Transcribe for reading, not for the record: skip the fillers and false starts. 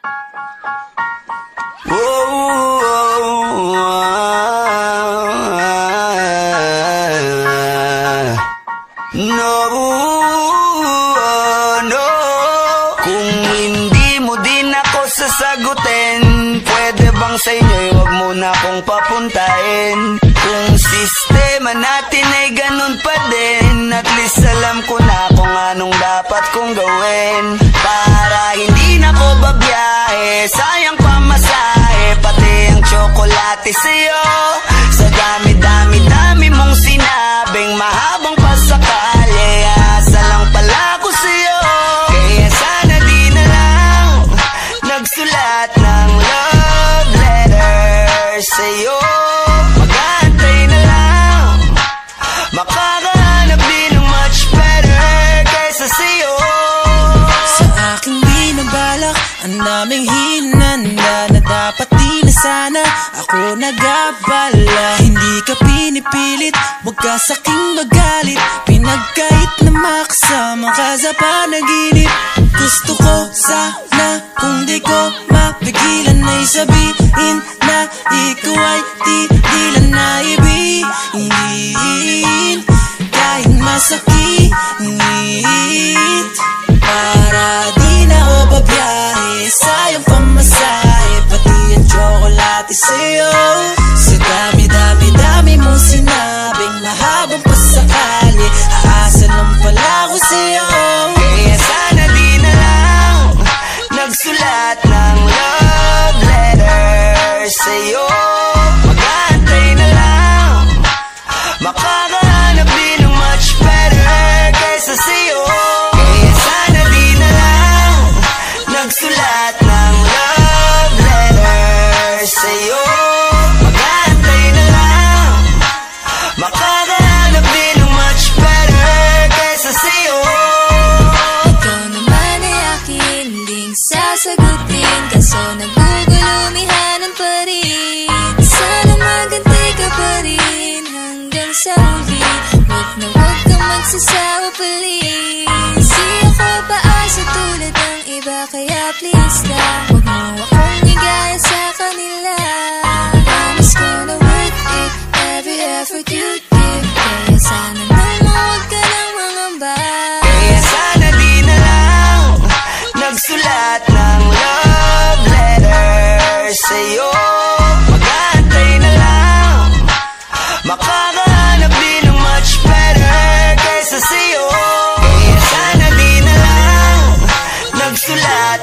No. Kung hindi mo din ako sasagutin, pwede bang sa inyo'y wag mo na akong papuntahin? Kung sistema natin ay ganun pa din, at least alam ko na kung anong dapat kong gawin. Para hindi na ko babiyahe, sayang pamasahe, pati ang tsokolate sa'yo. Sa dami-dami-dami mong sinabing mahabang pasakali, asa lang pala ako sa'yo. Kaya sana di na lang nagsulat ng love letter sa'yo. Mag-aantay na lang, makakahanap din ng much better kaysa sa'yo. Sa aking binabalak, ang daming hinanda na dapat di na sana ako nagabala. Hindi ka pinipilit, wag ka saking magalit, pinagkait na makasama ka sa panaginip. Gusto ko sana kung di ko mapigilan ay sabihin na ikaw ay tigilan na ibigin. Kahit masakit, para di na ako babiyahe, sayang pamasahe, pati ang tsokolate sa'yo. Sa dami-dami-dami mong sinabing mahabang pasakali, aasa lang pala ako sa'yo. Kaya sana di na lang nagsulat ng love letter sa'yo. Mag-aantay na lang, makakahanap din ng much better kaysa sa'yo. Kaya sana di na lang nagsulat ng love letter sa'yo. Mag-aantay na lang, makakahanap din ng much better kaysa sa'yo. Ikaw naman ay akin ding sasagutin, kaso nagugulumihanan pa rin. Sana magantay ka pa rin hanggang sa huli, wag na wag kang magsasawa please. Di ako paasa tulad ng iba, kaya please lang, wag mo akong igaya sa kanila. Promise ko na worth it, every effort you give. Kaya sana naman wag ka ng mangamba. Kaya sana di na lang nagsulat ng love letter sa'yo. Mag-aantay na lang, makakahanap din ng much better kaysa sa'yo. Kaya sana di na lang nagsulat